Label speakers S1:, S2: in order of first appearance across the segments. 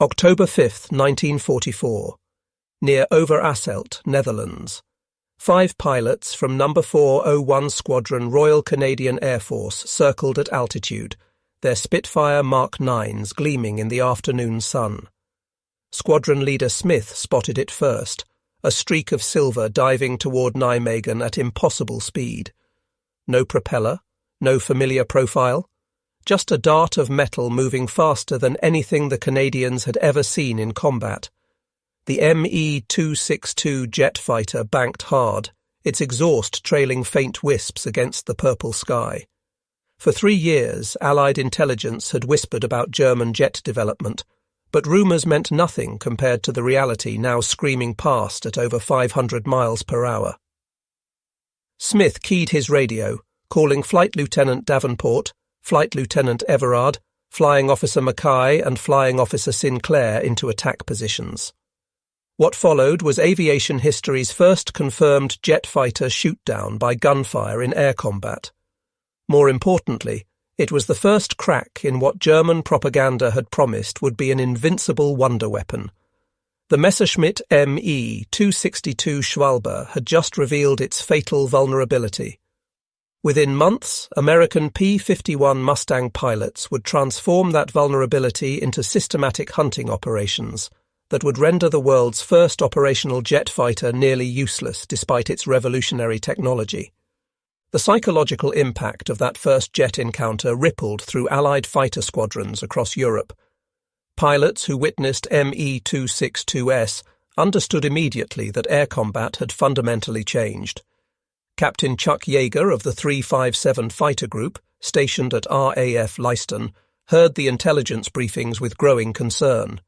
S1: October 5, 1944. Near Overasselt, Netherlands. 5 pilots from No. 401 Squadron Royal Canadian Air Force circled at altitude, their Spitfire Mark 9s gleaming in the afternoon sun. Squadron leader Smith spotted it first, a streak of silver diving toward Nijmegen at impossible speed. No propeller, no familiar profile, just a dart of metal moving faster than anything the Canadians had ever seen in combat. The Me-262 jet fighter banked hard, its exhaust trailing faint wisps against the purple sky. For 3 years, Allied intelligence had whispered about German jet development, but rumours meant nothing compared to the reality now screaming past at over 500 miles per hour. Smith keyed his radio, calling Flight Lieutenant Davenport, Flight Lieutenant Everard, Flying Officer Mackay and Flying Officer Sinclair into attack positions. What followed was aviation history's first confirmed jet fighter shoot-down by gunfire in air combat. More importantly, it was the first crack in what German propaganda had promised would be an invincible wonder weapon. The Messerschmitt Me 262 Schwalbe had just revealed its fatal vulnerability. Within months, American P-51 Mustang pilots would transform that vulnerability into systematic hunting operations that would render the world's first operational jet fighter nearly useless despite its revolutionary technology. The psychological impact of that first jet encounter rippled through Allied fighter squadrons across Europe. Pilots who witnessed Me-262s understood immediately that air combat had fundamentally changed. Captain Chuck Yeager of the 357 Fighter Group, stationed at RAF Leiston, heard the intelligence briefings with growing concern.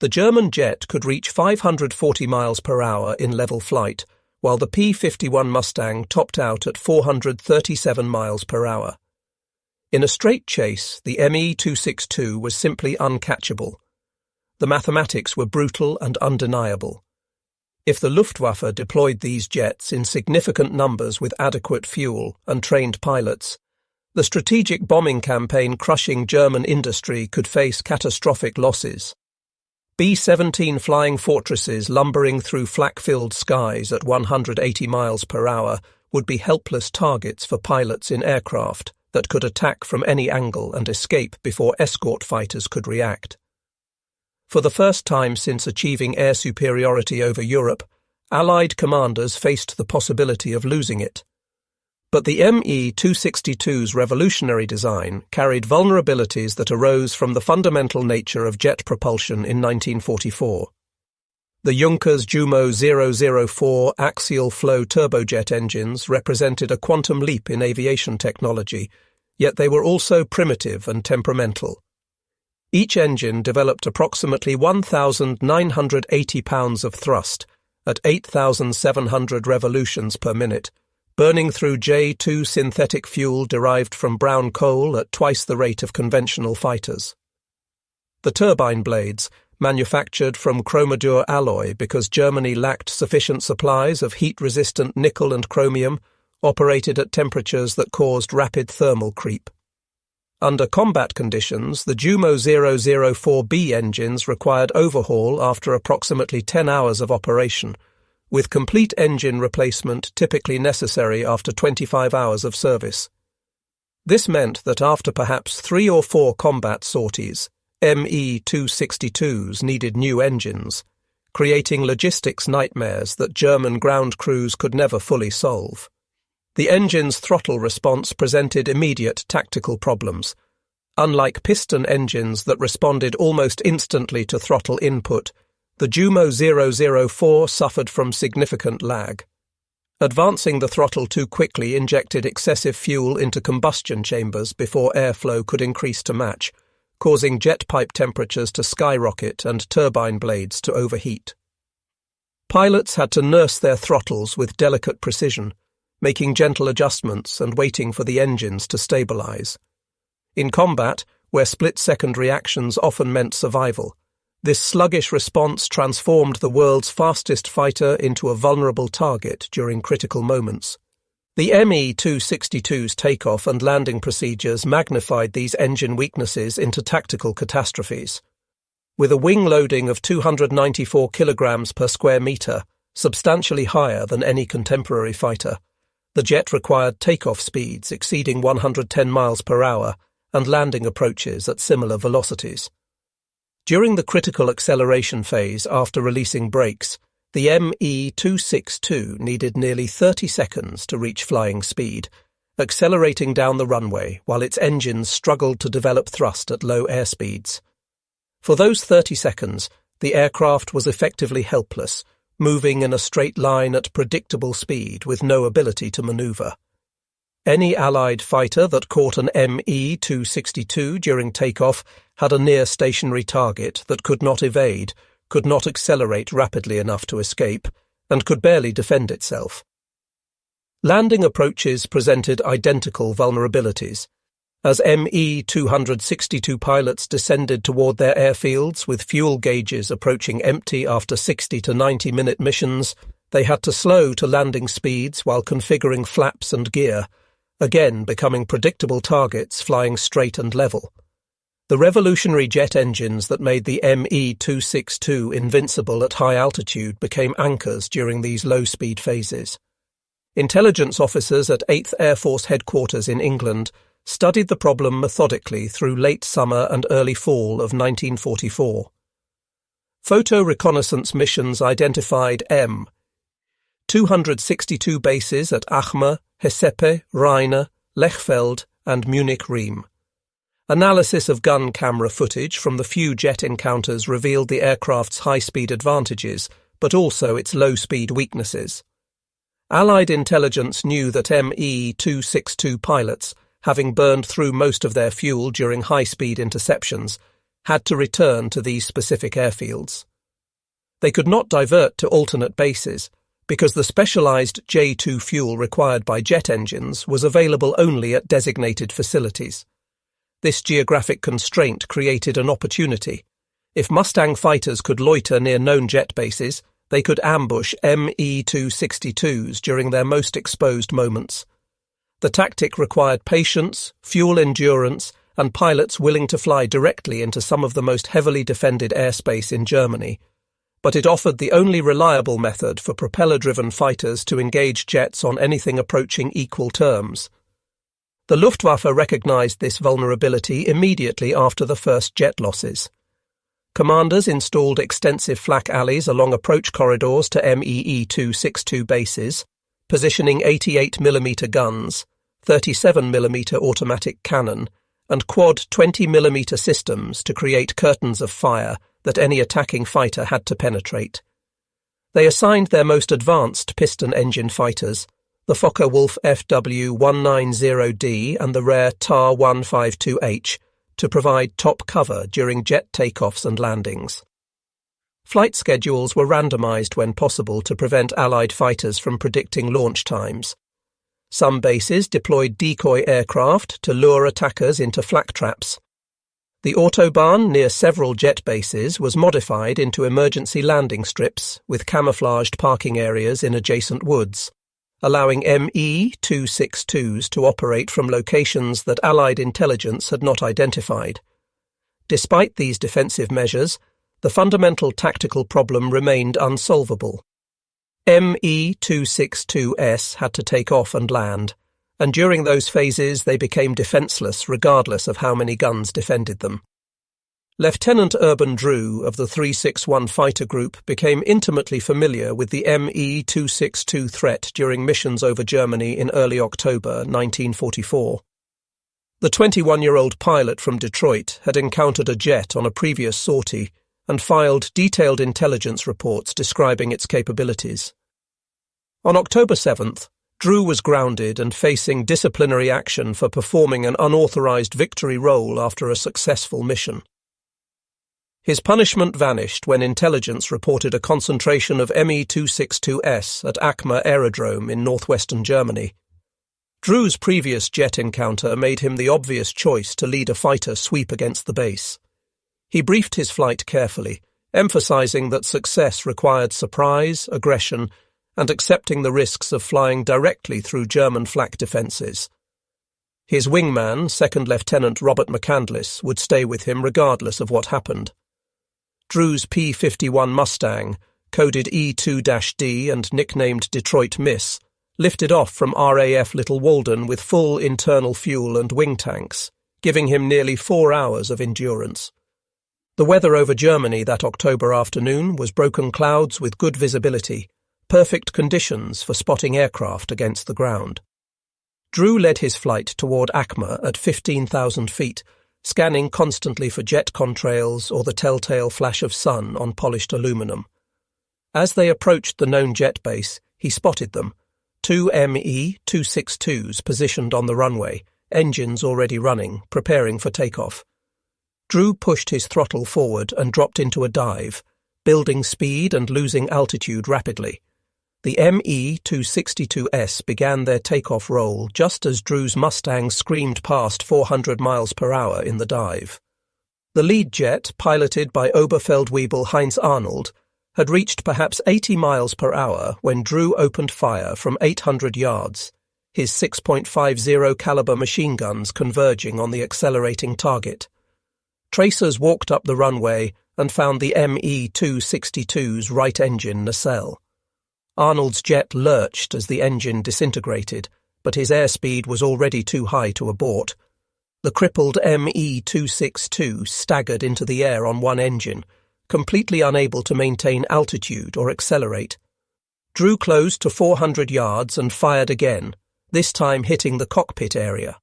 S1: The German jet could reach 540 miles per hour in level flight, while the P-51 Mustang topped out at 437 miles per hour. In a straight chase, the Me-262 was simply uncatchable. The mathematics were brutal and undeniable. If the Luftwaffe deployed these jets in significant numbers with adequate fuel and trained pilots, the strategic bombing campaign crushing German industry could face catastrophic losses. B-17 flying fortresses lumbering through flak-filled skies at 180 miles per hour would be helpless targets for pilots in aircraft that could attack from any angle and escape before escort fighters could react. For the first time since achieving air superiority over Europe, Allied commanders faced the possibility of losing it. But the Me-262's revolutionary design carried vulnerabilities that arose from the fundamental nature of jet propulsion in 1944. The Junkers Jumo 004 axial flow turbojet engines represented a quantum leap in aviation technology, yet they were also primitive and temperamental. Each engine developed approximately 1,980 pounds of thrust at 8,700 revolutions per minute, burning through J2 synthetic fuel derived from brown coal at twice the rate of conventional fighters. The turbine blades, manufactured from chromadur alloy because Germany lacked sufficient supplies of heat-resistant nickel and chromium, operated at temperatures that caused rapid thermal creep. Under combat conditions, the Jumo 004B engines required overhaul after approximately 10 hours of operation, with complete engine replacement typically necessary after 25 hours of service. This meant that after perhaps 3 or 4 combat sorties, Me-262s needed new engines, creating logistics nightmares that German ground crews could never fully solve. The engine's throttle response presented immediate tactical problems. Unlike piston engines that responded almost instantly to throttle input, the Jumo 004 suffered from significant lag. Advancing the throttle too quickly injected excessive fuel into combustion chambers before airflow could increase to match, causing jet pipe temperatures to skyrocket and turbine blades to overheat. Pilots had to nurse their throttles with delicate precision, making gentle adjustments and waiting for the engines to stabilize. In combat, where split-second reactions often meant survival, this sluggish response transformed the world's fastest fighter into a vulnerable target during critical moments. The Me-262's takeoff and landing procedures magnified these engine weaknesses into tactical catastrophes. With a wing loading of 294 kilograms per square metre, substantially higher than any contemporary fighter, the jet required takeoff speeds exceeding 110 miles per hour and landing approaches at similar velocities. During the critical acceleration phase after releasing brakes, the Me-262 needed nearly 30 seconds to reach flying speed, accelerating down the runway while its engines struggled to develop thrust at low airspeeds. For those 30 seconds, the aircraft was effectively helpless, moving in a straight line at predictable speed with no ability to maneuver. Any Allied fighter that caught an Me-262 during takeoff had a near-stationary target that could not evade, could not accelerate rapidly enough to escape, and could barely defend itself. Landing approaches presented identical vulnerabilities. As Me-262 pilots descended toward their airfields with fuel gauges approaching empty after 60 to 90-minute missions, they had to slow to landing speeds while configuring flaps and gear, again becoming predictable targets flying straight and level. The revolutionary jet engines that made the Me-262 invincible at high altitude became anchors during these low-speed phases. Intelligence officers at 8th Air Force Headquarters in England studied the problem methodically through late summer and early fall of 1944. Photo reconnaissance missions identified 262 bases at Achme, Hessepe, Rheine, Lechfeld, and Munich-Riem. Analysis of gun camera footage from the few jet encounters revealed the aircraft's high-speed advantages, but also its low-speed weaknesses. Allied intelligence knew that Me-262 pilots, having burned through most of their fuel during high-speed interceptions, had to return to these specific airfields. They could not divert to alternate bases, because the specialized J2 fuel required by jet engines was available only at designated facilities. This geographic constraint created an opportunity. If Mustang fighters could loiter near known jet bases, they could ambush Me-262s during their most exposed moments. The tactic required patience, fuel endurance, and pilots willing to fly directly into some of the most heavily defended airspace in Germany, but it offered the only reliable method for propeller-driven fighters to engage jets on anything approaching equal terms. The Luftwaffe recognized this vulnerability immediately after the first jet losses. Commanders installed extensive flak alleys along approach corridors to Me-262 bases, positioning 88mm guns, 37mm automatic cannon, and quad 20mm systems to create curtains of fire that any attacking fighter had to penetrate. They assigned their most advanced piston engine fighters, the Focke-Wulf FW-190D and the rare TAR-152H, to provide top cover during jet takeoffs and landings. Flight schedules were randomized when possible to prevent Allied fighters from predicting launch times. Some bases deployed decoy aircraft to lure attackers into flak traps. The Autobahn near several jet bases was modified into emergency landing strips with camouflaged parking areas in adjacent woods, allowing Me-262s to operate from locations that Allied intelligence had not identified. Despite these defensive measures, the fundamental tactical problem remained unsolvable. Me-262S had to take off and land, and during those phases they became defenseless regardless of how many guns defended them. Lieutenant Urban Drew of the 361 Fighter Group became intimately familiar with the Me-262 threat during missions over Germany in early October 1944. The 21-year-old pilot from Detroit had encountered a jet on a previous sortie and filed detailed intelligence reports describing its capabilities. On October 7th, Drew was grounded and facing disciplinary action for performing an unauthorized victory role after a successful mission. His punishment vanished when intelligence reported a concentration of Me-262S at Achme Aerodrome in northwestern Germany. Drew's previous jet encounter made him the obvious choice to lead a fighter sweep against the base. He briefed his flight carefully, emphasizing that success required surprise, aggression, and accepting the risks of flying directly through German flak defences. His wingman, Second Lieutenant Robert McCandless, would stay with him regardless of what happened. Drew's P-51 Mustang, coded E2-D and nicknamed Detroit Miss, lifted off from RAF Little Walden with full internal fuel and wing tanks, giving him nearly 4 hours of endurance. The weather over Germany that October afternoon was broken clouds with good visibility, perfect conditions for spotting aircraft against the ground. Drew led his flight toward Acma at 15,000 feet, scanning constantly for jet contrails or the telltale flash of sun on polished aluminum. As they approached the known jet base, he spotted them, 2 Me-262s positioned on the runway, engines already running, preparing for takeoff. Drew pushed his throttle forward and dropped into a dive, building speed and losing altitude rapidly. The Me-262S began their takeoff roll just as Drew's Mustang screamed past 400 miles per hour in the dive. The lead jet, piloted by Oberfeldwebel Heinz Arnold, had reached perhaps 80 miles per hour when Drew opened fire from 800 yards, his 6.50 caliber machine guns converging on the accelerating target. Tracers walked up the runway and found the Me-262's right engine nacelle. Arnold's jet lurched as the engine disintegrated, but his airspeed was already too high to abort. The crippled Me-262 staggered into the air on one engine, completely unable to maintain altitude or accelerate. Drew closed to 400 yards and fired again, this time hitting the cockpit area.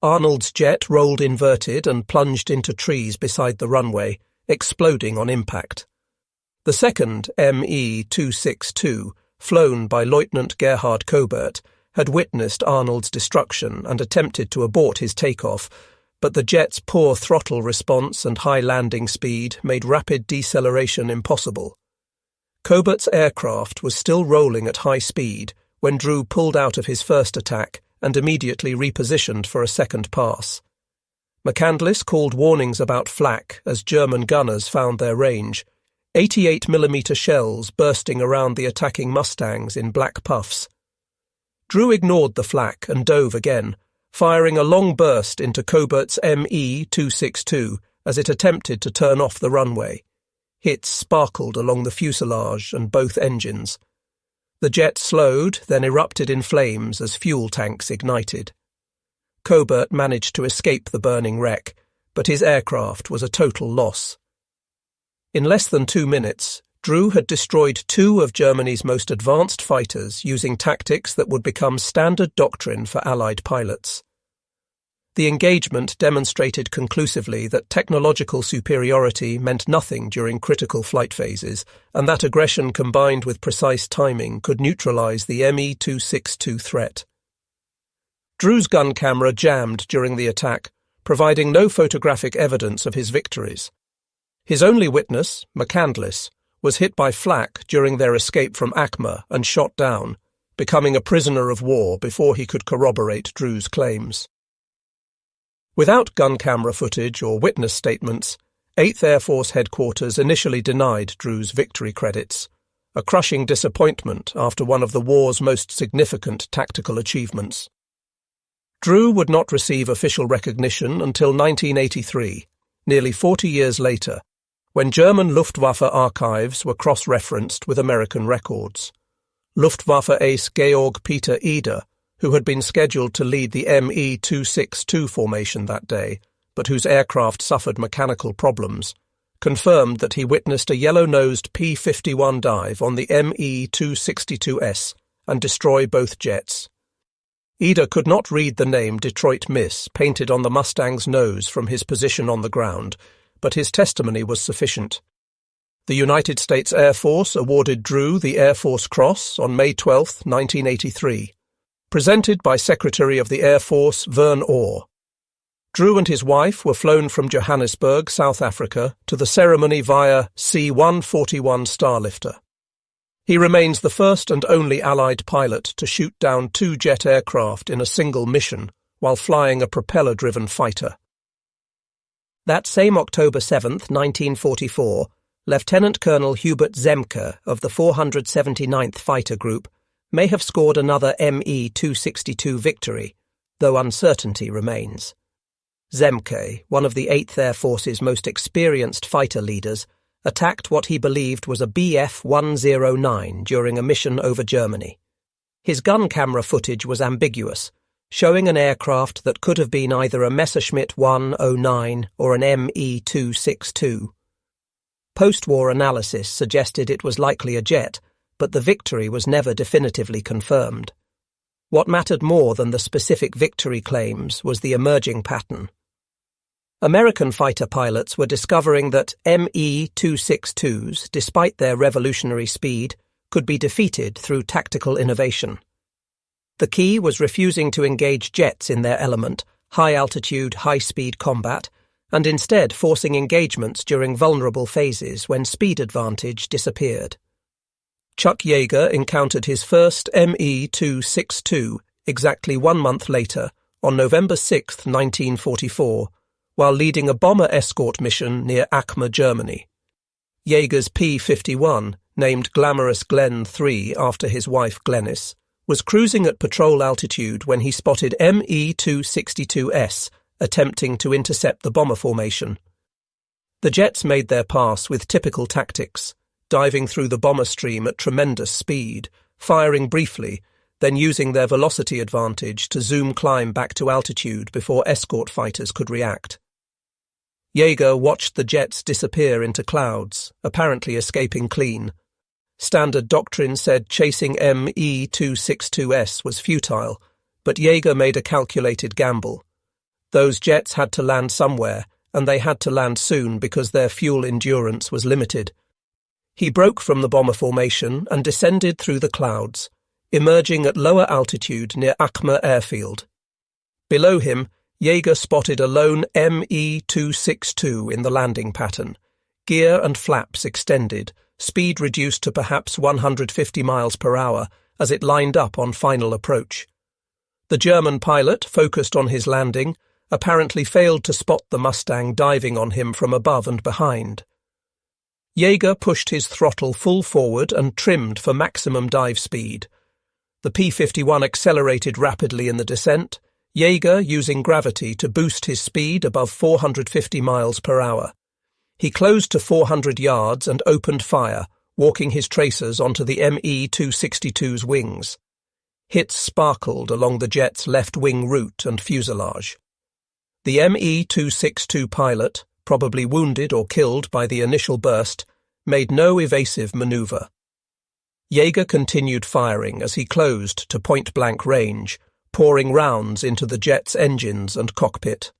S1: Arnold's jet rolled inverted and plunged into trees beside the runway, exploding on impact. The second Me-262, flown by Lieutenant Gerhard Kobert, had witnessed Arnold's destruction and attempted to abort his takeoff, but the jet's poor throttle response and high landing speed made rapid deceleration impossible. Kobert's aircraft was still rolling at high speed when Drew pulled out of his first attack and immediately repositioned for a second pass. McCandless called warnings about flak as German gunners found their range, 88mm shells bursting around the attacking Mustangs in black puffs. Drew ignored the flak and dove again, firing a long burst into Kobert's Me-262 as it attempted to turn off the runway. Hits sparkled along the fuselage and both engines. The jet slowed, then erupted in flames as fuel tanks ignited. Kobert managed to escape the burning wreck, but his aircraft was a total loss. In less than 2 minutes, Drew had destroyed 2 of Germany's most advanced fighters using tactics that would become standard doctrine for Allied pilots. The engagement demonstrated conclusively that technological superiority meant nothing during critical flight phases, and that aggression combined with precise timing could neutralize the Me-262 threat. Drew's gun camera jammed during the attack, providing no photographic evidence of his victories. His only witness, McCandless, was hit by flak during their escape from Acma and shot down, becoming a prisoner of war before he could corroborate Drew's claims. Without gun camera footage or witness statements, 8th Air Force Headquarters initially denied Drew's victory credits, a crushing disappointment after one of the war's most significant tactical achievements. Drew would not receive official recognition until 1983, nearly 40 years later, when German Luftwaffe archives were cross-referenced with American records. Luftwaffe ace Georg Peter Eder, who had been scheduled to lead the Me-262 formation that day, but whose aircraft suffered mechanical problems, confirmed that he witnessed a yellow-nosed P-51 dive on the Me-262S and destroy both jets. Eder could not read the name Detroit Miss painted on the Mustang's nose from his position on the ground, but his testimony was sufficient. The United States Air Force awarded Drew the Air Force Cross on May 12, 1983, presented by Secretary of the Air Force Vern Orr. Drew and his wife were flown from Johannesburg, South Africa, to the ceremony via C-141 Starlifter. He remains the first and only Allied pilot to shoot down 2 jet aircraft in a single mission while flying a propeller-driven fighter. That same October 7, 1944, Lieutenant Colonel Hubert Zemke of the 479th Fighter Group may have scored another Me-262 victory, though uncertainty remains. Zemke, one of the 8th Air Force's most experienced fighter leaders, attacked what he believed was a Bf-109 during a mission over Germany. His gun camera footage was ambiguous, showing an aircraft that could have been either a Messerschmitt 109 or an Me-262. Post-war analysis suggested it was likely a jet, but the victory was never definitively confirmed. What mattered more than the specific victory claims was the emerging pattern. American fighter pilots were discovering that Me-262s, despite their revolutionary speed, could be defeated through tactical innovation. The key was refusing to engage jets in their element, high-altitude, high-speed combat, and instead forcing engagements during vulnerable phases when speed advantage disappeared. Chuck Yeager encountered his first Me-262 exactly 1 month later, on November 6, 1944, while leading a bomber escort mission near Acme, Germany. Yeager's P-51, named Glamorous Glen 3 after his wife Glenys, was cruising at patrol altitude when he spotted Me-262S attempting to intercept the bomber formation. The jets made their pass with typical tactics, diving through the bomber stream at tremendous speed, firing briefly, then using their velocity advantage to zoom climb back to altitude before escort fighters could react. Yeager watched the jets disappear into clouds, apparently escaping clean. Standard doctrine said chasing Me-262S was futile, but Yeager made a calculated gamble. Those jets had to land somewhere, and they had to land soon because their fuel endurance was limited. He broke from the bomber formation and descended through the clouds, emerging at lower altitude near Acme airfield. Below him, Yeager spotted a lone Me-262 in the landing pattern, gear and flaps extended, speed reduced to perhaps 150 miles per hour as it lined up on final approach. The German pilot, focused on his landing, apparently failed to spot the Mustang diving on him from above and behind. Yeager pushed his throttle full forward and trimmed for maximum dive speed. The P-51 accelerated rapidly in the descent, Yeager using gravity to boost his speed above 450 miles per hour. He closed to 400 yards and opened fire, walking his tracers onto the Me-262's wings. Hits sparkled along the jet's left wing root and fuselage. The Me-262 pilot, probably wounded or killed by the initial burst, made no evasive maneuver. Yeager continued firing as he closed to point-blank range, pouring rounds into the jet's engines and cockpit.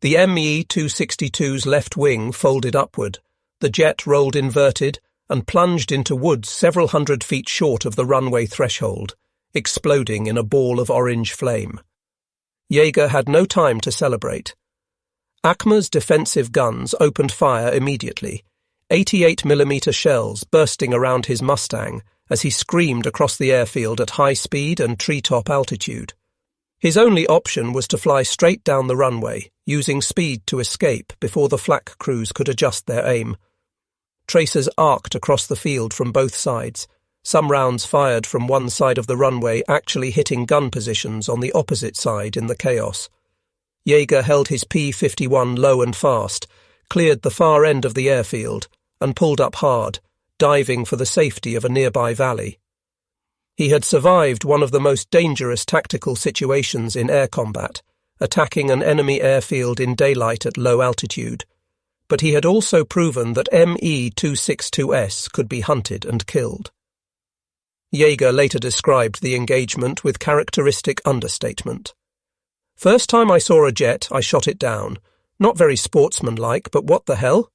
S1: The Me-262's left wing folded upward, the jet rolled inverted and plunged into woods several hundred feet short of the runway threshold, exploding in a ball of orange flame. Yeager had no time to celebrate. Acme's defensive guns opened fire immediately, 88mm shells bursting around his Mustang as he screamed across the airfield at high speed and treetop altitude. His only option was to fly straight down the runway, using speed to escape before the flak crews could adjust their aim. Tracers arced across the field from both sides, some rounds fired from one side of the runway actually hitting gun positions on the opposite side in the chaos. Yeager held his P-51 low and fast, cleared the far end of the airfield, and pulled up hard, diving for the safety of a nearby valley. He had survived one of the most dangerous tactical situations in air combat, attacking an enemy airfield in daylight at low altitude, but he had also proven that Me-262S could be hunted and killed. Yeager later described the engagement with characteristic understatement. "First time I saw a jet, I shot it down. Not very sportsmanlike, but what the hell?"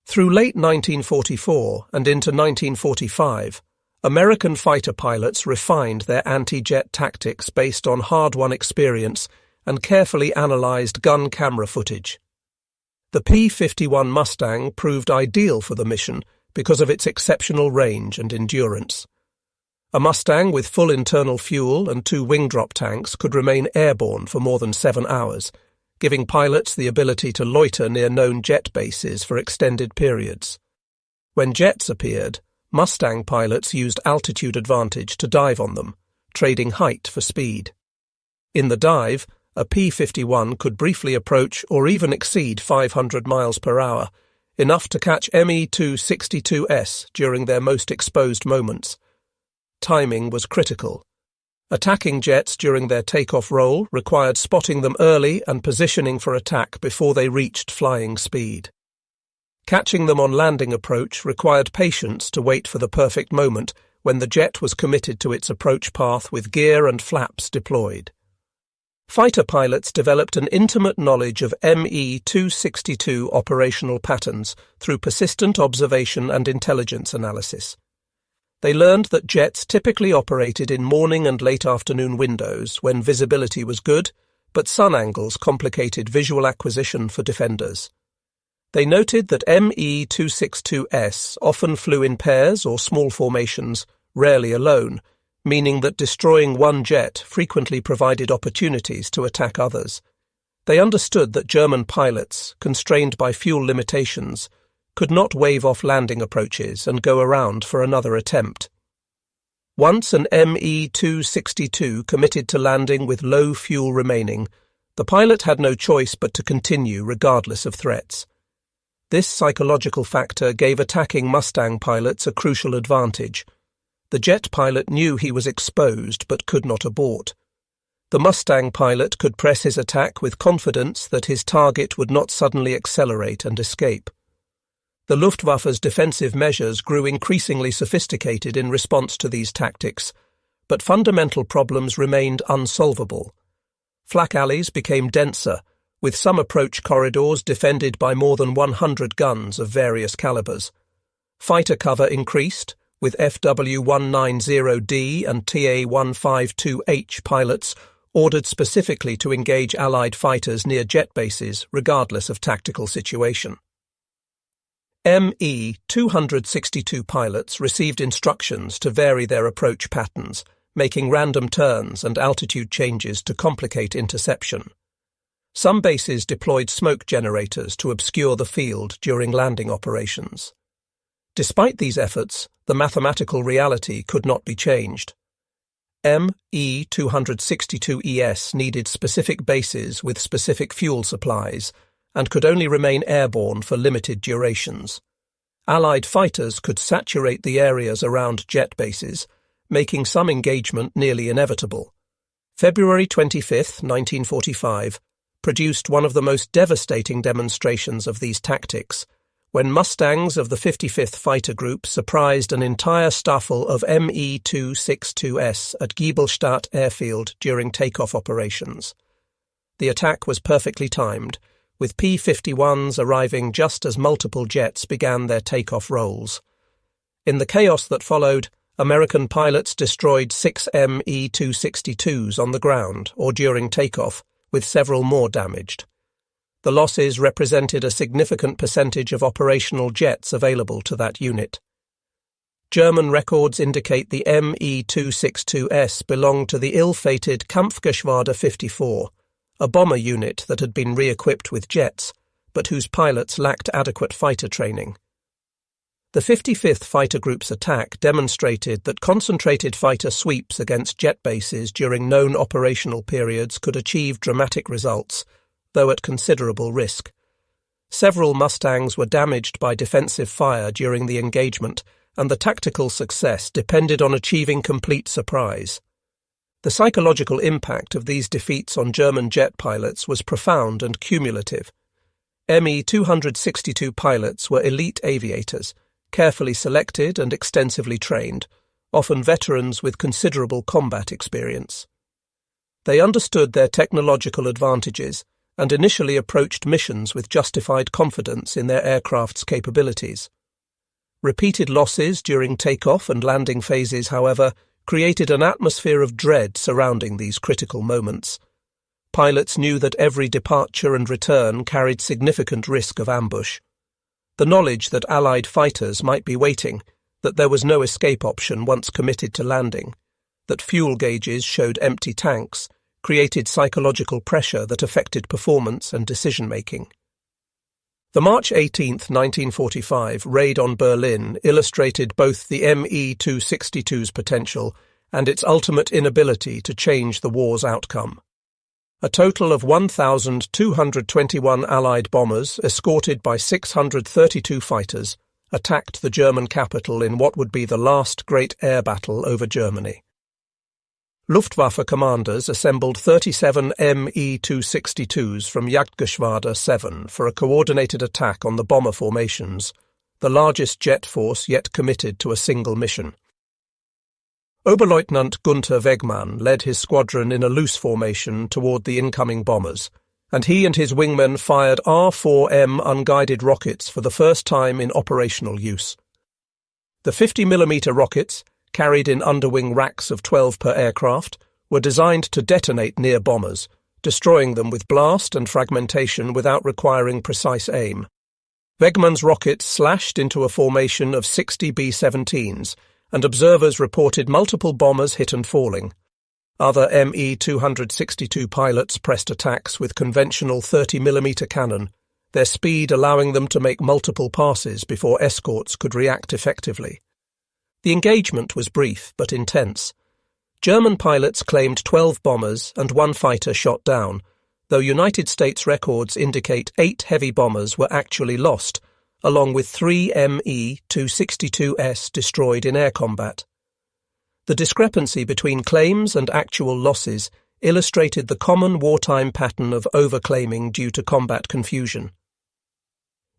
S1: Through late 1944 and into 1945, American fighter pilots refined their anti-jet tactics based on hard-won experience and carefully analyzed gun camera footage. The P-51 Mustang proved ideal for the mission because of its exceptional range and endurance. A Mustang with full internal fuel and 2 wing drop tanks could remain airborne for more than 7 hours, giving pilots the ability to loiter near known jet bases for extended periods. When jets appeared, Mustang pilots used altitude advantage to dive on them, trading height for speed. In the dive, a P-51 could briefly approach or even exceed 500 miles per hour, enough to catch Me-262S during their most exposed moments. Timing was critical. Attacking jets during their takeoff roll required spotting them early and positioning for attack before they reached flying speed. Catching them on landing approach required patience to wait for the perfect moment when the jet was committed to its approach path with gear and flaps deployed. Fighter pilots developed an intimate knowledge of Me-262 operational patterns through persistent observation and intelligence analysis. They learned that jets typically operated in morning and late afternoon windows when visibility was good, but sun angles complicated visual acquisition for defenders. They noted that Me-262S often flew in pairs or small formations, rarely alone, meaning that destroying one jet frequently provided opportunities to attack others. They understood that German pilots, constrained by fuel limitations, could not wave off landing approaches and go around for another attempt. Once an Me-262 committed to landing with low fuel remaining, the pilot had no choice but to continue regardless of threats. This psychological factor gave attacking Mustang pilots a crucial advantage. The jet pilot knew he was exposed but could not abort. The Mustang pilot could press his attack with confidence that his target would not suddenly accelerate and escape. The Luftwaffe's defensive measures grew increasingly sophisticated in response to these tactics, but fundamental problems remained unsolvable. Flak alleys became denser, with some approach corridors defended by more than 100 guns of various calibers. Fighter cover increased, with FW-190D and TA-152H pilots ordered specifically to engage Allied fighters near jet bases, regardless of tactical situation. Me-262 pilots received instructions to vary their approach patterns, making random turns and altitude changes to complicate interception. Some bases deployed smoke generators to obscure the field during landing operations. Despite these efforts, the mathematical reality could not be changed. Me-262ES needed specific bases with specific fuel supplies and could only remain airborne for limited durations. Allied fighters could saturate the areas around jet bases, making some engagement nearly inevitable. February 25, 1945, produced one of the most devastating demonstrations of these tactics, when Mustangs of the 55th Fighter Group surprised an entire staffel of Me-262S at Giebelstadt Airfield during takeoff operations. The attack was perfectly timed, with P-51s arriving just as multiple jets began their takeoff rolls. In the chaos that followed, American pilots destroyed 6 Me-262s on the ground or during takeoff, with several more damaged. The losses represented a significant percentage of operational jets available to that unit. German records indicate the Me-262S belonged to the ill-fated Kampfgeschwader 54, a bomber unit that had been re-equipped with jets, but whose pilots lacked adequate fighter training. The 55th Fighter Group's attack demonstrated that concentrated fighter sweeps against jet bases during known operational periods could achieve dramatic results, though at considerable risk. Several Mustangs were damaged by defensive fire during the engagement, and the tactical success depended on achieving complete surprise. The psychological impact of these defeats on German jet pilots was profound and cumulative. Me-262 pilots were elite aviators, carefully selected and extensively trained, often veterans with considerable combat experience. They understood their technological advantages and initially approached missions with justified confidence in their aircraft's capabilities. Repeated losses during takeoff and landing phases, however, created an atmosphere of dread surrounding these critical moments. Pilots knew that every departure and return carried significant risk of ambush. The knowledge that Allied fighters might be waiting, that there was no escape option once committed to landing, that fuel gauges showed empty tanks, created psychological pressure that affected performance and decision-making. The March 18, 1945 raid on Berlin illustrated both the Me-262's potential and its ultimate inability to change the war's outcome. A total of 1,221 Allied bombers, escorted by 632 fighters, attacked the German capital in what would be the last great air battle over Germany. Luftwaffe commanders assembled 37 Me-262s from Jagdgeschwader 7 for a coordinated attack on the bomber formations, the largest jet force yet committed to a single mission. Oberleutnant Gunther Wegmann led his squadron in a loose formation toward the incoming bombers, and he and his wingmen fired R-4M unguided rockets for the first time in operational use. The 50mm rockets, carried in underwing racks of 12 per aircraft, were designed to detonate near bombers, destroying them with blast and fragmentation without requiring precise aim. Wegmann's rockets slashed into a formation of 60 B-17s, and observers reported multiple bombers hit and falling. Other Me-262 pilots pressed attacks with conventional 30mm cannon, their speed allowing them to make multiple passes before escorts could react effectively. The engagement was brief but intense. German pilots claimed 12 bombers and 1 fighter shot down, though United States records indicate 8 heavy bombers were actually lost, along with 3 Me-262s destroyed in air combat. The discrepancy between claims and actual losses illustrated the common wartime pattern of overclaiming due to combat confusion.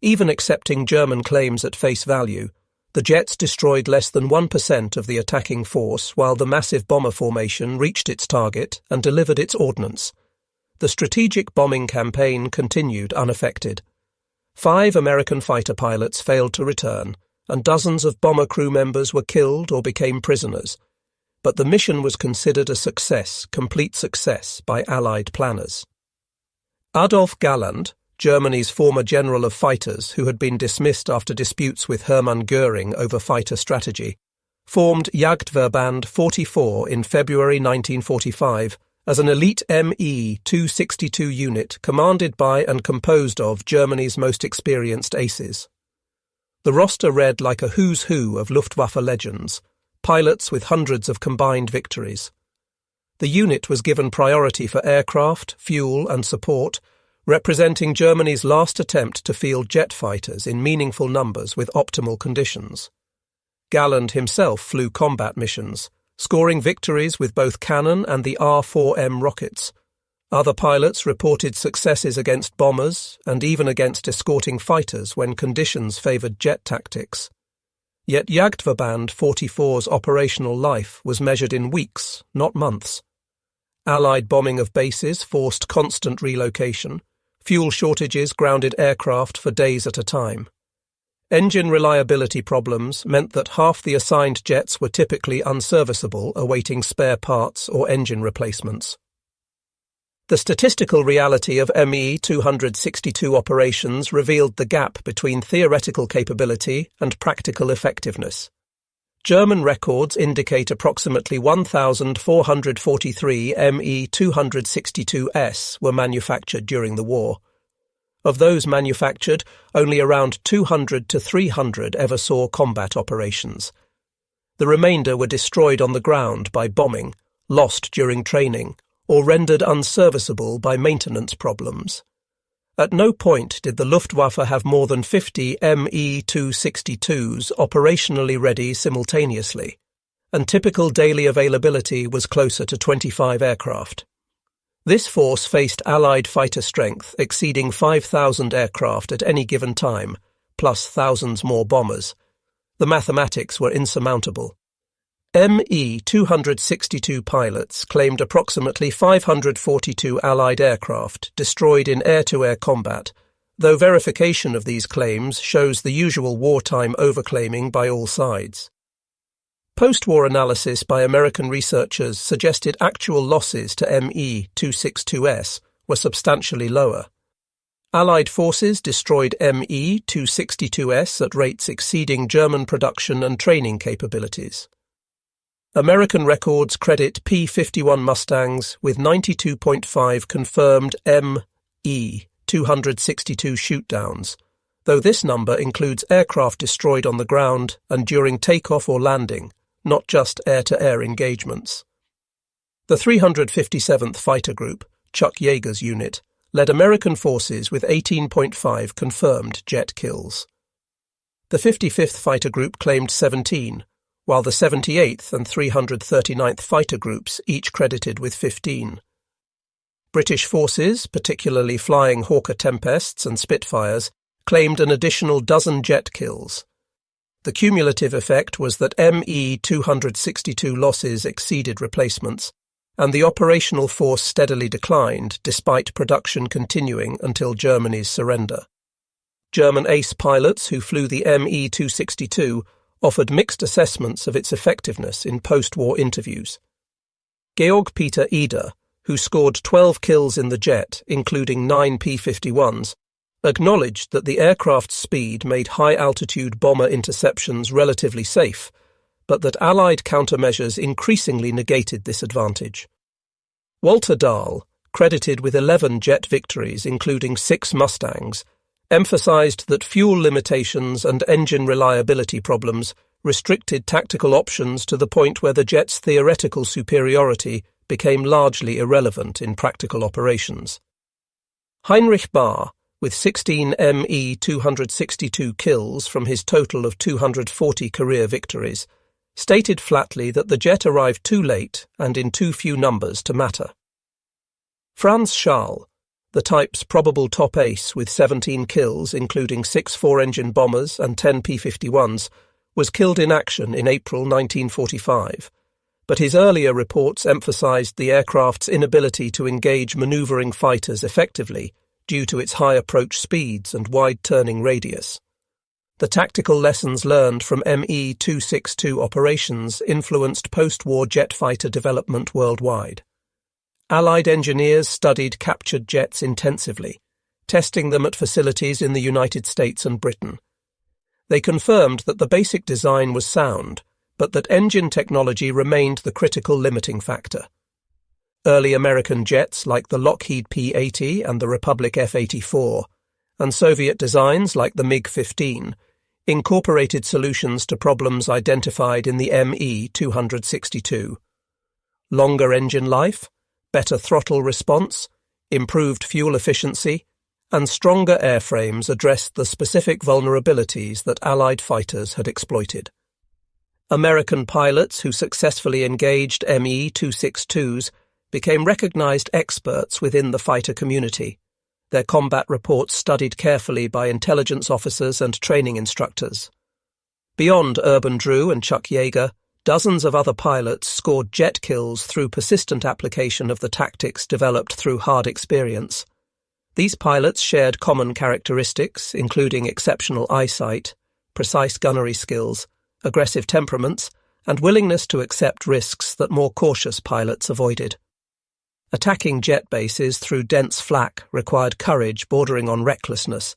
S1: Even accepting German claims at face value, the jets destroyed less than 1% of the attacking force while the massive bomber formation reached its target and delivered its ordnance. The strategic bombing campaign continued unaffected. 5 American fighter pilots failed to return, and dozens of bomber crew members were killed or became prisoners. But the mission was considered a success, complete success, by Allied planners. Adolf Galland, Germany's former general of fighters who had been dismissed after disputes with Hermann Göring over fighter strategy, formed Jagdverband 44 in February 1945 as an elite Me-262 unit commanded by and composed of Germany's most experienced aces. The roster read like a who's who of Luftwaffe legends, pilots with hundreds of combined victories. The unit was given priority for aircraft, fuel and support, representing Germany's last attempt to field jet fighters in meaningful numbers with optimal conditions. Galland himself flew combat missions, scoring victories with both cannon and the R-4M rockets. Other pilots reported successes against bombers and even against escorting fighters when conditions favoured jet tactics. Yet Jagdverband 44's operational life was measured in weeks, not months. Allied bombing of bases forced constant relocation. Fuel shortages grounded aircraft for days at a time. Engine reliability problems meant that half the assigned jets were typically unserviceable, awaiting spare parts or engine replacements. The statistical reality of Me-262 operations revealed the gap between theoretical capability and practical effectiveness. German records indicate approximately 1,443 Me-262s were manufactured during the war. Of those manufactured, only around 200 to 300 ever saw combat operations. The remainder were destroyed on the ground by bombing, lost during training, or rendered unserviceable by maintenance problems. At no point did the Luftwaffe have more than 50 Me-262s operationally ready simultaneously, and typical daily availability was closer to 25 aircraft. This force faced Allied fighter strength exceeding 5,000 aircraft at any given time, plus thousands more bombers. The mathematics were insurmountable. Me-262 pilots claimed approximately 542 Allied aircraft destroyed in air-to-air combat, though verification of these claims shows the usual wartime overclaiming by all sides. Post-war analysis by American researchers suggested actual losses to Me-262s were substantially lower. Allied forces destroyed Me-262s at rates exceeding German production and training capabilities. American records credit P-51 Mustangs with 92.5 confirmed Me-262 shootdowns, though this number includes aircraft destroyed on the ground and during takeoff or landing, not just air-to-air engagements. The 357th Fighter Group, Chuck Yeager's unit, led American forces with 18.5 confirmed jet kills. The 55th Fighter Group claimed 17, while the 78th and 339th Fighter Groups each credited with 15. British forces, particularly flying Hawker Tempests and Spitfires, claimed an additional dozen jet kills. The cumulative effect was that Me-262 losses exceeded replacements, and the operational force steadily declined despite production continuing until Germany's surrender. German ace pilots who flew the Me-262 offered mixed assessments of its effectiveness in post-war interviews. Georg Peter Eder, who scored 12 kills in the jet, including 9 P-51s, acknowledged that the aircraft's speed made high-altitude bomber interceptions relatively safe, but that Allied countermeasures increasingly negated this advantage. Walter Dahl, credited with 11 jet victories including 6 Mustangs, emphasized that fuel limitations and engine reliability problems restricted tactical options to the point where the jet's theoretical superiority became largely irrelevant in practical operations. Heinrich Bahr, with 16 Me-262 kills from his total of 240 career victories, stated flatly that the jet arrived too late and in too few numbers to matter. Franz Schall, the type's probable top ace with 17 kills, including 6 four-engine bombers and 10 P-51s, was killed in action in April 1945, but his earlier reports emphasized the aircraft's inability to engage maneuvering fighters effectively due to its high approach speeds and wide turning radius. The tactical lessons learned from Me-262 operations influenced post-war jet fighter development worldwide. Allied engineers studied captured jets intensively, testing them at facilities in the United States and Britain. They confirmed that the basic design was sound, but that engine technology remained the critical limiting factor. Early American jets like the Lockheed P-80 and the Republic F-84, and Soviet designs like the MiG-15, incorporated solutions to problems identified in the Me-262. Longer engine life, better throttle response, improved fuel efficiency, and stronger airframes addressed the specific vulnerabilities that Allied fighters had exploited. American pilots who successfully engaged Me-262s became recognized experts within the fighter community, their combat reports studied carefully by intelligence officers and training instructors. Beyond Urban Drew and Chuck Yeager, dozens of other pilots scored jet kills through persistent application of the tactics developed through hard experience. These pilots shared common characteristics, including exceptional eyesight, precise gunnery skills, aggressive temperaments, and willingness to accept risks that more cautious pilots avoided. Attacking jet bases through dense flak required courage bordering on recklessness,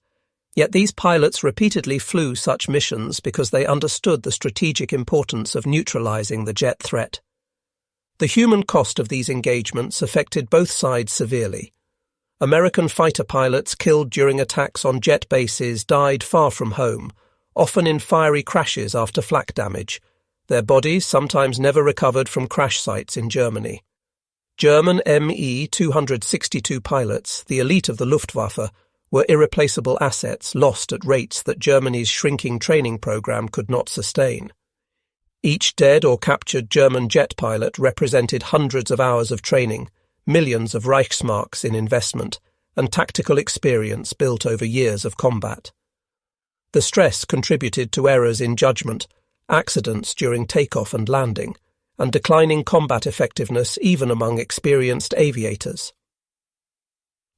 S1: yet these pilots repeatedly flew such missions because they understood the strategic importance of neutralizing the jet threat. The human cost of these engagements affected both sides severely. American fighter pilots killed during attacks on jet bases died far from home, often in fiery crashes after flak damage, their bodies sometimes never recovered from crash sites in Germany. German Me-262 pilots, the elite of the Luftwaffe, were irreplaceable assets lost at rates that Germany's shrinking training program could not sustain. Each dead or captured German jet pilot represented hundreds of hours of training, millions of Reichsmarks in investment, and tactical experience built over years of combat. The stress contributed to errors in judgment, accidents during takeoff and landing, and declining combat effectiveness even among experienced aviators.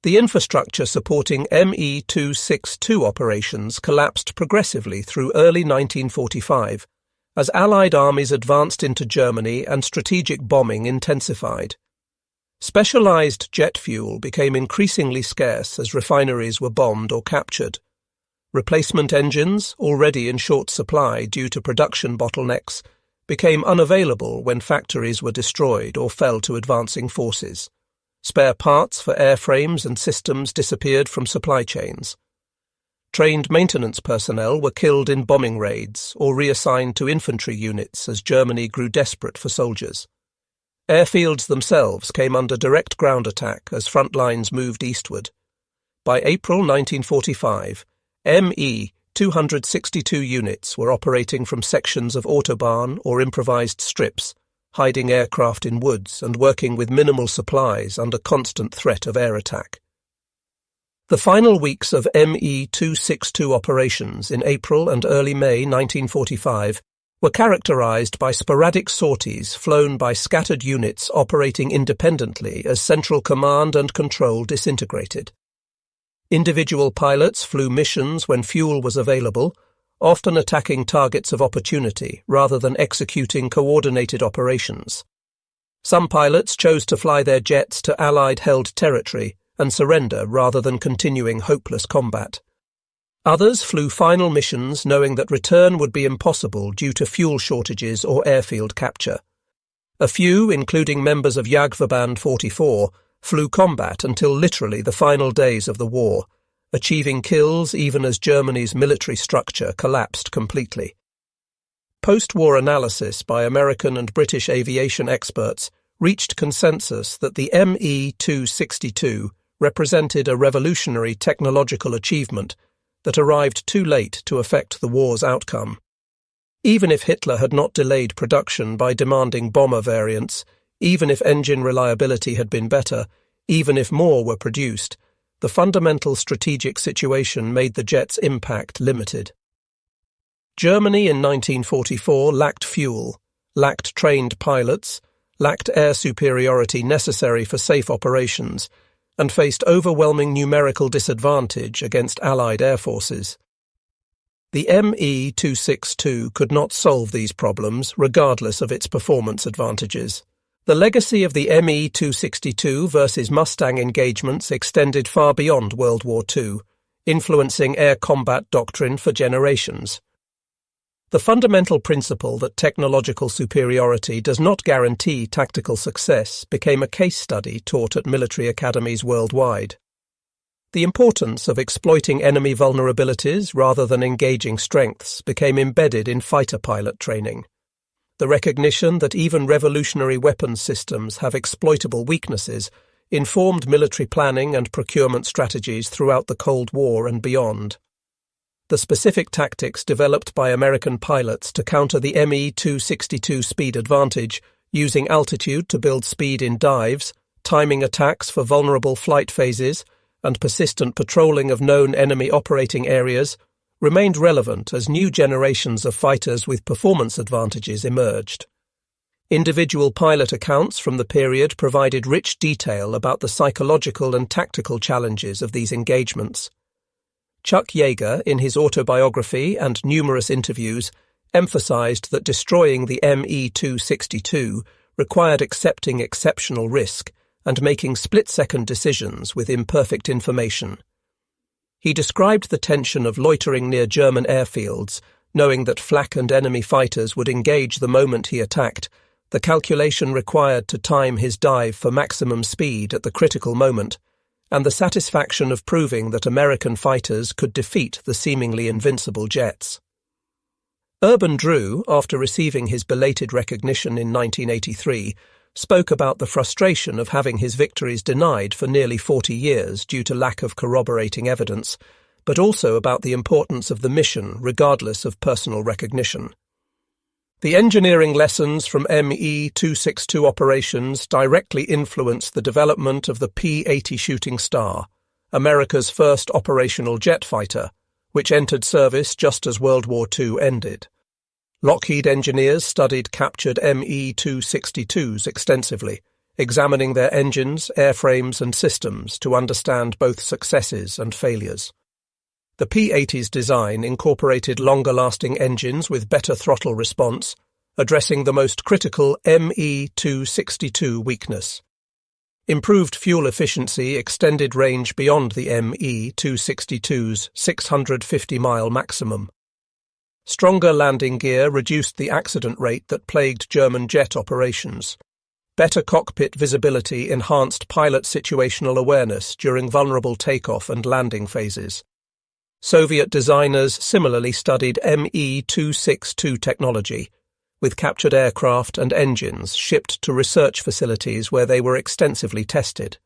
S1: The infrastructure supporting Me-262 operations collapsed progressively through early 1945 as Allied armies advanced into Germany and strategic bombing intensified. Specialized jet fuel became increasingly scarce as refineries were bombed or captured. Replacement engines, already in short supply due to production bottlenecks, became unavailable when factories were destroyed or fell to advancing forces. Spare parts for airframes and systems disappeared from supply chains. Trained maintenance personnel were killed in bombing raids or reassigned to infantry units as Germany grew desperate for soldiers. Airfields themselves came under direct ground attack as front lines moved eastward. By April 1945, ME 262 units were operating from sections of autobahn or improvised strips, hiding aircraft in woods and working with minimal supplies under constant threat of air attack. The final weeks of ME 262 operations in April and early May 1945 were characterized by sporadic sorties flown by scattered units operating independently as central command and control disintegrated. Individual pilots flew missions when fuel was available, often attacking targets of opportunity rather than executing coordinated operations. Some pilots chose to fly their jets to Allied-held territory and surrender rather than continuing hopeless combat. Others flew final missions knowing that return would be impossible due to fuel shortages or airfield capture. A few, including members of Jagdverband 44, flew combat until literally the final days of the war, achieving kills even as Germany's military structure collapsed completely. Post-war analysis by American and British aviation experts reached consensus that the ME 262 represented a revolutionary technological achievement that arrived too late to affect the war's outcome. Even if Hitler had not delayed production by demanding bomber variants, even if engine reliability had been better, even if more were produced, the fundamental strategic situation made the jet's impact limited. Germany in 1944 lacked fuel, lacked trained pilots, lacked air superiority necessary for safe operations, and faced overwhelming numerical disadvantage against Allied air forces. The ME 262 could not solve these problems regardless of its performance advantages. The legacy of the ME 262 versus Mustang engagements extended far beyond World War II, influencing air combat doctrine for generations. The fundamental principle that technological superiority does not guarantee tactical success became a case study taught at military academies worldwide. The importance of exploiting enemy vulnerabilities rather than engaging strengths became embedded in fighter pilot training. The recognition that even revolutionary weapons systems have exploitable weaknesses informed military planning and procurement strategies throughout the Cold War and beyond. The specific tactics developed by American pilots to counter the ME 262 speed advantage, using altitude to build speed in dives, timing attacks for vulnerable flight phases, and persistent patrolling of known enemy operating areas, remained relevant as new generations of fighters with performance advantages emerged. Individual pilot accounts from the period provided rich detail about the psychological and tactical challenges of these engagements. Chuck Yeager, in his autobiography and numerous interviews, emphasized that destroying the ME 262 required accepting exceptional risk and making split-second decisions with imperfect information. He described the tension of loitering near German airfields, knowing that flak and enemy fighters would engage the moment he attacked, the calculation required to time his dive for maximum speed at the critical moment, and the satisfaction of proving that American fighters could defeat the seemingly invincible jets. Urban Drew, after receiving his belated recognition in 1983, spoke about the frustration of having his victories denied for nearly 40 years due to lack of corroborating evidence, but also about the importance of the mission regardless of personal recognition. The engineering lessons from ME 262 operations directly influenced the development of the P-80 Shooting Star, America's first operational jet fighter, which entered service just as World War II ended. Lockheed engineers studied captured ME 262s extensively, examining their engines, airframes, and systems to understand both successes and failures. The P-80's design incorporated longer-lasting engines with better throttle response, addressing the most critical ME 262 weakness. Improved fuel efficiency extended range beyond the ME 262's 650-mile maximum. Stronger landing gear reduced the accident rate that plagued German jet operations. Better cockpit visibility enhanced pilot situational awareness during vulnerable takeoff and landing phases. Soviet designers similarly studied ME 262 technology, with captured aircraft and engines shipped to research facilities where they were extensively tested.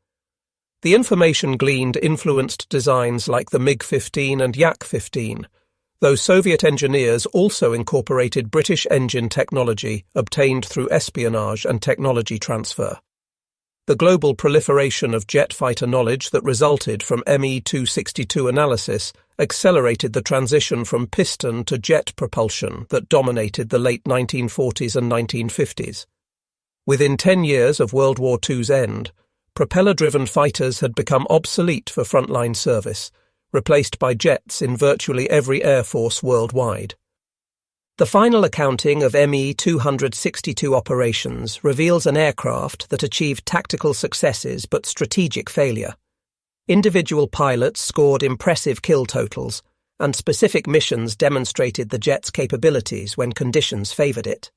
S1: The information gleaned influenced designs like the MiG-15 and Yak-15, though Soviet engineers also incorporated British engine technology obtained through espionage and technology transfer. The global proliferation of jet fighter knowledge that resulted from Me-262 analysis accelerated the transition from piston to jet propulsion that dominated the late 1940s and 1950s. Within 10 years of World War II's end, propeller-driven fighters had become obsolete for frontline service, replaced by jets in virtually every air force worldwide. The final accounting of Me-262 operations reveals an aircraft that achieved tactical successes but strategic failure. Individual pilots scored impressive kill totals, and specific missions demonstrated the jet's capabilities when conditions favored it.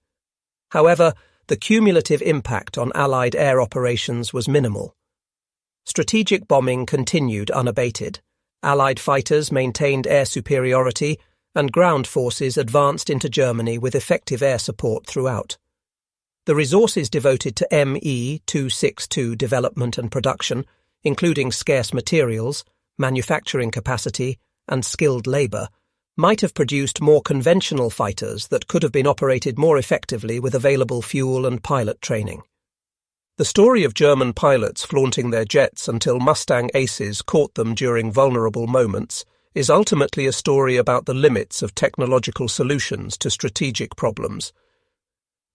S1: However, the cumulative impact on Allied air operations was minimal. Strategic bombing continued unabated. Allied fighters maintained air superiority, and ground forces advanced into Germany with effective air support throughout. The resources devoted to Me-262 development and production, including scarce materials, manufacturing capacity, and skilled labour, might have produced more conventional fighters that could have been operated more effectively with available fuel and pilot training. The story of German pilots flaunting their jets until Mustang aces caught them during vulnerable moments is ultimately a story about the limits of technological solutions to strategic problems.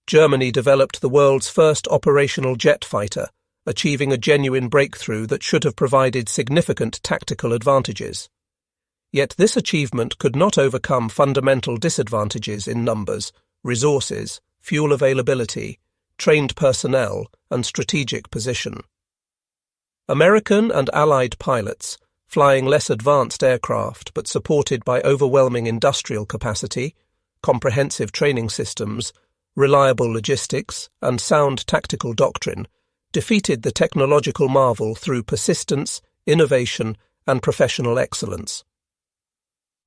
S1: Germany developed the world's first operational jet fighter, achieving a genuine breakthrough that should have provided significant tactical advantages. Yet this achievement could not overcome fundamental disadvantages in numbers, resources, fuel availability, trained personnel, and strategic position. American and Allied pilots, flying less advanced aircraft but supported by overwhelming industrial capacity, comprehensive training systems, reliable logistics, and sound tactical doctrine, defeated the technological marvel through persistence, innovation, and professional excellence.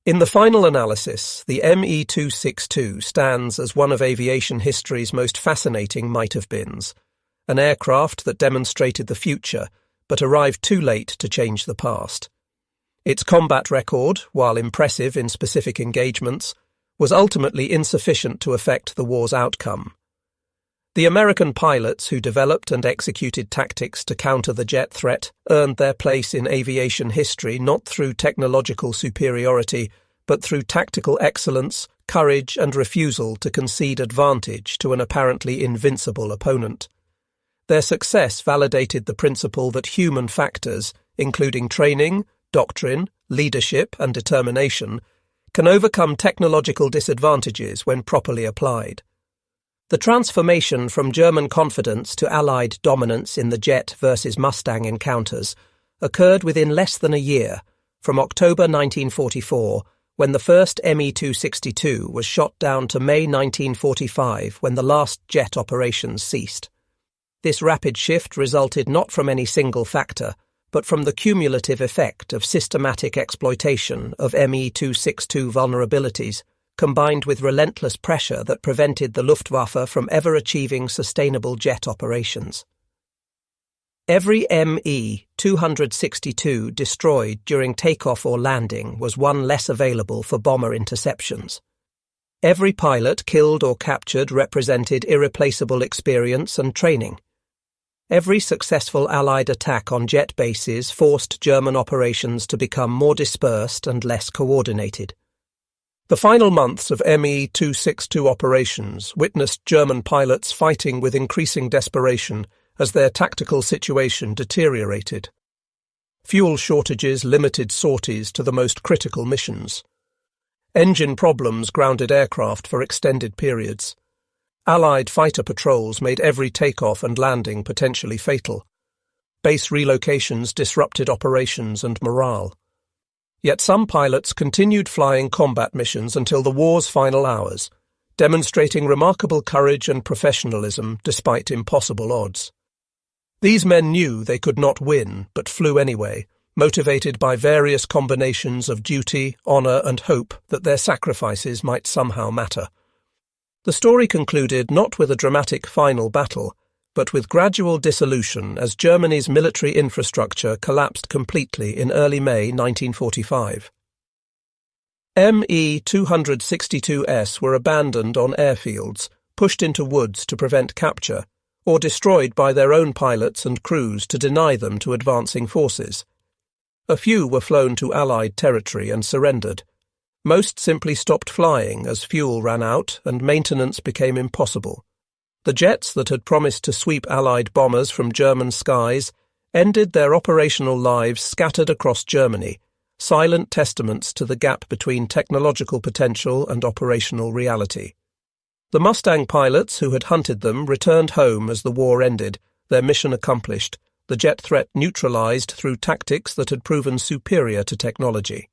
S1: In the final analysis, the Me-262 stands as one of aviation history's most fascinating might-have-beens, an aircraft that demonstrated the future but arrived too late to change the past. Its combat record, while impressive in specific engagements, was ultimately insufficient to affect the war's outcome. The American pilots who developed and executed tactics to counter the jet threat earned their place in aviation history not through technological superiority, but through tactical excellence, courage, and refusal to concede advantage to an apparently invincible opponent. Their success validated the principle that human factors, including training, doctrine, leadership, and determination, can overcome technological disadvantages when properly applied. The transformation from German confidence to Allied dominance in the jet versus Mustang encounters occurred within less than a year, from October 1944, when the first Me-262 was shot down, to May 1945, when the last jet operations ceased. This rapid shift resulted not from any single factor, but from the cumulative effect of systematic exploitation of Me-262 vulnerabilities, combined with relentless pressure that prevented the Luftwaffe from ever achieving sustainable jet operations. Every Me-262 destroyed during takeoff or landing was one less available for bomber interceptions. Every pilot killed or captured represented irreplaceable experience and training. Every successful Allied attack on jet bases forced German operations to become more dispersed and less coordinated. The final months of Me-262 operations witnessed German pilots fighting with increasing desperation as their tactical situation deteriorated. Fuel shortages limited sorties to the most critical missions. Engine problems grounded aircraft for extended periods. Allied fighter patrols made every takeoff and landing potentially fatal. Base relocations disrupted operations and morale. Yet some pilots continued flying combat missions until the war's final hours, demonstrating remarkable courage and professionalism despite impossible odds. These men knew they could not win, but flew anyway, motivated by various combinations of duty, honour, and hope that their sacrifices might somehow matter. The story concluded not with a dramatic final battle, but with gradual dissolution as Germany's military infrastructure collapsed completely in early May 1945. Me-262s were abandoned on airfields, pushed into woods to prevent capture, or destroyed by their own pilots and crews to deny them to advancing forces. A few were flown to Allied territory and surrendered. Most simply stopped flying as fuel ran out and maintenance became impossible. The jets that had promised to sweep Allied bombers from German skies ended their operational lives scattered across Germany, silent testaments to the gap between technological potential and operational reality. The Mustang pilots who had hunted them returned home as the war ended, their mission accomplished, the jet threat neutralized through tactics that had proven superior to technology.